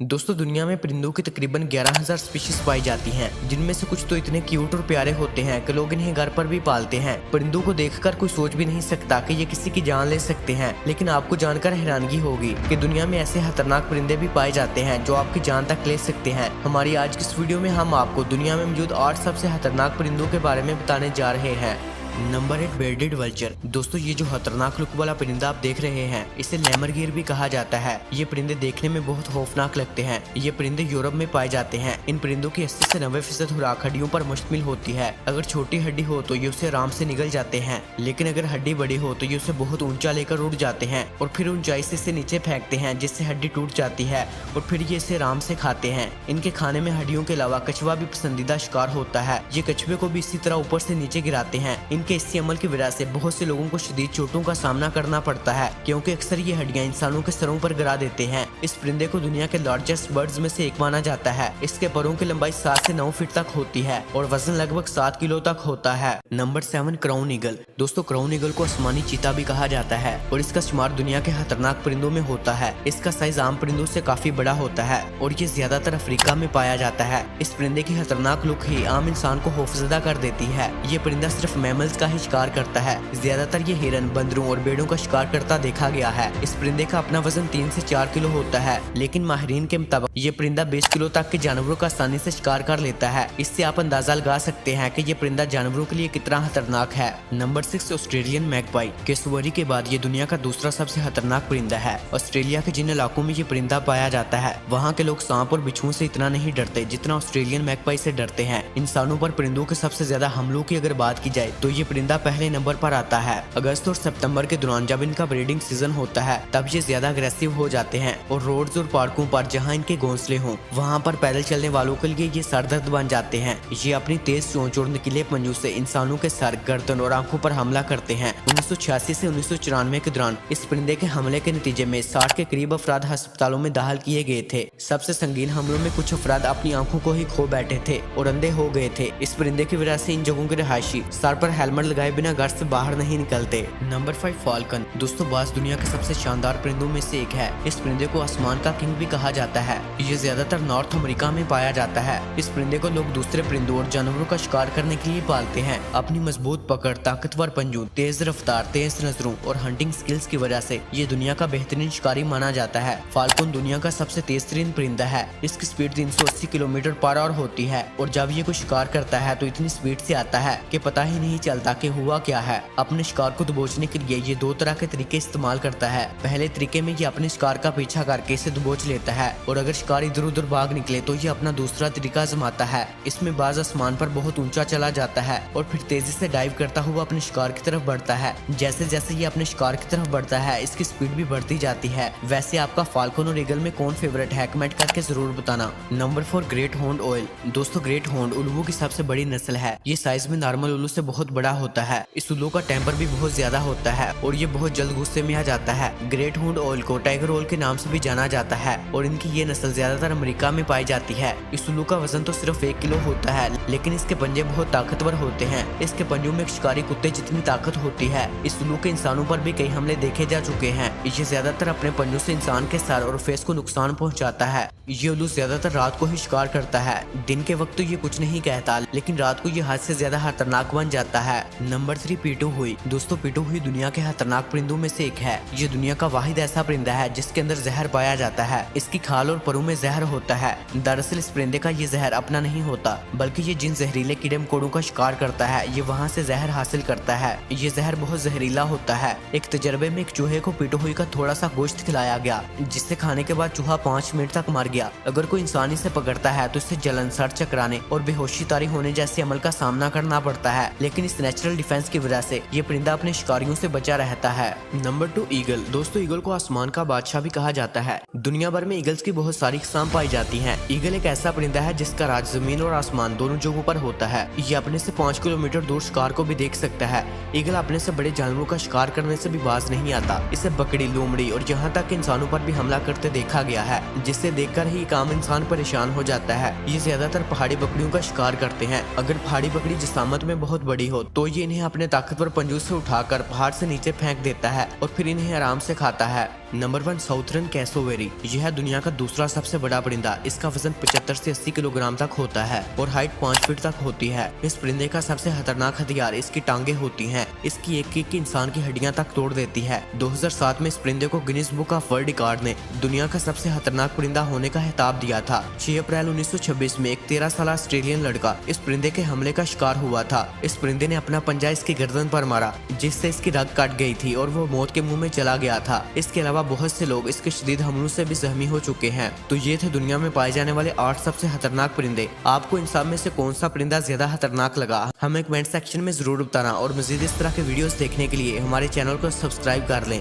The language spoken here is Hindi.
दोस्तों दुनिया में परिंदों की तकरीबन 11,000 स्पीशीज पाई जाती हैं, जिनमें से कुछ तो इतने क्यूट और प्यारे होते हैं कि लोग इन्हें घर पर भी पालते हैं। परिंदों को देखकर कोई सोच भी नहीं सकता कि ये किसी की जान ले सकते हैं, लेकिन आपको जानकर हैरानगी होगी कि दुनिया में ऐसे खतरनाक परिंदे भी पाए जाते हैं जो आपकी जान तक ले सकते हैं। हमारी आज की इस वीडियो में हम आपको दुनिया में मौजूद 8 सबसे खतरनाक परिंदों के बारे में बताने जा रहे हैं। Number 8 bearded vulture. दोस्तों ये जो खतरनाक लुक वाला परिंदा आप देख रहे हैं, इसे लैमरगीर भी कहा जाता है। ये परिंदे देखने में बहुत खौफनाक लगते हैं। ये परिंदे यूरोप में पाए जाते हैं। इन परिंदों की 80 से 90% खुराक हड्डियों पर मुश्तमिल होती है। अगर छोटी हड्डी हो तो ये उसे आराम से निगल जाते हैं, लेकिन अगर हड्डी बड़ी हो तो ये उसे बहुत ऊंचा लेकर उड़ जाते हैं और फिर ऊंचाई से इसे नीचे फेंकते हैं, जिससे हड्डी टूट जाती है और फिर ये इसे आराम से खाते हैं। इनके खाने में हड्डियों के अलावा कछुआ भी पसंदीदा शिकार होता है। ये कछुए को भी इसी तरह ऊपर से नीचे गिराते हैं। इनके इसी अमल की वजह से बहुत से लोगों को शदीद चोटों का सामना करना पड़ता है, क्योंकि अक्सर ये हड्डियां इंसानों के सरों पर गिरा देते हैं। इस परिंदे को दुनिया के लार्जेस्ट बर्ड्स में से एक माना जाता है। इसके परों की लंबाई 7 से 9 फीट तक होती है और वजन लगभग 7 किलो तक होता है। Number 7 crown eagle. दोस्तों क्राउन ईगल को आसमानी चीता भी कहा जाता है और इसका शुमार दुनिया के खतरनाक परिंदों में होता है। इसका साइज आम परिंदों से काफी बड़ा होता है और ये ज्यादातर अफ्रीका में पाया जाता है। इस परिंदे की खतरनाक लुक ही आम इंसान को खौफजदा कर देती है। ये परिंदा सिर्फ मैमल्स का ही शिकार करता है। ज्यादातर ये हिरन, बंदरों और भेड़ों का शिकार करता देखा गया है। इस परिंदे का अपना वजन 3 से 4 किलो होता है, लेकिन माहिरीन के मुताबिक ये परिंदा 20 किलो तक के जानवरों का आसानी से शिकार कर लेता है। इससे आप अंदाजा लगा सकते हैं कि ये परिंदा जानवरों के लिए कितना खतरनाक है। Number 6 Australian magpie. केसुअरी के बाद ये दुनिया का दूसरा सबसे खतरनाक परिंदा है। ऑस्ट्रेलिया के जिन इलाकों में ये परिंदा पाया जाता है, वहाँ के लोग सांप और बिच्छुओं से इतना नहीं डरते जितना ऑस्ट्रेलियन मैगपाई से डरते हैं। इंसानों पर परिंदों के सबसे ज्यादा हमलों की अगर बात की जाए तो ये परिंदा पहले नंबर पर आता है। अगस्त और सितंबर के दौरान जब इनका ब्रीडिंग सीजन होता है, तब ये ज्यादा अग्रेसिव हो जाते हैं और रोड्स और पार्कों पर जहां इनके घोंसले हों, वहां पर पैदल चलने वालों के लिए ये सरदर्द बन जाते हैं। ये अपनी तेज चोंच और नुकीले पंजों से इंसानों के सर, गर्दन और आंखों पर हमला करते हैं। 1986 से 1994 के दौरान इस परिंदे के हमले के नतीजे में 60 के करीब अफराद अस्पतालों में दाखिल किए गए थे। सबसे संगीन हमलों में कुछ अफराद अपनी आंखों को ही खो बैठे थे और अंधे हो गए थे। इस परिंदे की वजह से इन जगहों के रहायशी सर पर हेलमेट लगाए बिना घर से बाहर नहीं निकलते। Number 5 falcon. दोस्तों बाज दुनिया के सबसे शानदार परिंदों में से एक है। इस परिंदे को आसमान का किंग भी कहा जाता है। ये ज्यादातर नॉर्थ अमेरिका में पाया जाता है। इस परिंदे को लोग दूसरे परिंदों और जानवरों का शिकार करने के लिए पालते हैं। अपनी मजबूत पकड़, ताकतवर पंजों, तेज रफ्तार, तेज नजरों और हंटिंग स्किल्स की वजह से ये दुनिया का बेहतरीन शिकारी माना जाता है। फाल्कन दुनिया का सबसे तेज तरीन परिंदा है। इसकी स्पीड 380 किलोमीटर पर आवर होती है और जब ये कोई शिकार करता है तो इतनी स्पीड से आता है कि पता ही नहीं चलता कि हुआ क्या है। अपने शिकार को दबोचने के लिए ये 2 तरह के तरीके इस्तेमाल करता है। पहले तरीके में ये अपने शिकार का पीछा करके इसे दबोच लेता है और अगर शिकार इधर उधर भाग निकले तो ये अपना दूसरा तरीका आजमाता है। इसमें बाज आसमान पर बहुत ऊंचा चला जाता है और फिर तेजी से डाइव करता हुआ अपने शिकार की तरफ बढ़ता है। जैसे जैसे ये अपने शिकार की तरफ बढ़ता है, इसकी स्पीड भी बढ़ती जाती है। वैसे आपका फाल्कन और ईगल में कौन फेवरेट है, कमेंट करके जरूर बताना। Number 4 great horned oil. दोस्तों ग्रेट हॉर्न्ड उल्लू की सबसे बड़ी नस्ल है। ये साइज में नॉर्मल उल्लू से बहुत बड़ा होता है। इस उल्लू का टेम्पर भी बहुत ज्यादा होता है और ये बहुत जल्द गुस्से में आ जाता है। ग्रेट हॉर्न्ड ओयल को टाइगर ओयल के नाम से भी जाना जाता है और इनकी ये नस्ल ज्यादातर अमेरिका में पाई जाती है। इस उल्लू का वजन तो सिर्फ 1 किलो होता है, लेकिन इसके पंजे बहुत ताकतवर होते हैं। इसके पंजों में शिकारी कुत्ते जितनी ताकत होती है। इस उल्लू के इंसानों पर भी कई हमले देखे जा चुके हैं। ये ज्यादातर अपने पंजों से इंसान के सर और फेस को नुकसान पहुंचाता है। ये उल्लू ज्यादातर रात को ही शिकार करता है। दिन के वक्त तो ये कुछ नहीं कहता, लेकिन रात को ये हद से ज्यादा खतरनाक बन जाता है। नंबर 3 पीटू हुई। दोस्तों पीटू हुई दुनिया के खतरनाक परिंदों में से एक है। ये दुनिया का वाहिद ऐसा परिंदा है जिसके अंदर जहर पाया जाता है। इसकी खाल और परों में जहर होता है। दरअसल इस परिंदे का ये जहर अपना नहीं होता, बल्कि ये जिन जहरीले कीड़े मकोड़ों का शिकार करता है, ये वहाँ से जहर हासिल करता है। ये जहर बहुत जहरीला होता है। एक तजर्बे में एक चूहे को पीटू हुई का थोड़ा सा गोश्त खिलाया गया, जिससे खाने के बाद चूहा 5 मिनट तक मर गया। अगर कोई इंसान इसे पकड़ता है तो इसे जलन, सर चकराने और बेहोशी तारी होने जैसे अमल का सामना करना पड़ता है, लेकिन इस नेचुरल डिफेंस की वजह से ये परिंदा अपने शिकारियों से बचा रहता है। Number 2 eagle. दोस्तों ईगल को आसमान का बादशाह भी कहा जाता है। दुनिया भर में ईगल्स की बहुत सारी किस्म पाई जाती हैं। ईगल एक ऐसा परिंदा है जिसका राज जमीन और आसमान दोनों जगहों पर होता है। ये अपने से 5 किलोमीटर दूर शिकार को भी देख सकता है। ईगल अपने से बड़े जानवरों का शिकार करने से भी बाज नहीं आता। इसे बकरी, लोमड़ी और यहाँ तक इंसानों पर भी हमला करते देखा गया है, जिससे देखकर ही एक आम इंसान परेशान हो जाता है। ये ज्यादातर पहाड़ी बकरियों का शिकार करते हैं। अगर पहाड़ी बकरी जिस्मात में बहुत बड़ी हो तो ये इन्हें अपने ताकतवर पंजों से उठाकर पहाड़ से नीचे फेंक देता है और फिर इन्हें आराम से खाता है। Number 1 southern cassowary. यह है दुनिया का दूसरा सबसे बड़ा परिंदा। इसका वजन 75 से 80 किलोग्राम तक होता है और हाइट 5 फीट तक होती है। इस परिंदे का सबसे खतरनाक हथियार इसकी टांगे होती हैं। इसकी एक किक इंसान की हड्डियां तक तोड़ देती है। 2007 में इस परिंदे को Guinness book of world record ने दुनिया का सबसे खतरनाक परिंदा होने का खिताब दिया था। 6 अप्रैल 1926 में एक 13 साल ऑस्ट्रेलियन लड़का इस परिंदे के हमले का शिकार हुआ था। इस परिंदे ने अपना पंजा इसकी गर्दन पर मारा, जिससे इसकी रग कट गई थी और वो मौत के मुंह में चला गया था। इसके अलावा बहुत से लोग इसके शदीद हमलों से भी जख्मी हो चुके हैं। तो ये थे दुनिया में पाए जाने वाले 8 सबसे खतरनाक परिंदे। आपको इन सब में से कौन सा परिंदा ज्यादा खतरनाक लगा, हमें कमेंट सेक्शन में जरूर बताना। और मजीद इस तरह के वीडियोस देखने के लिए हमारे चैनल को सब्सक्राइब कर लें।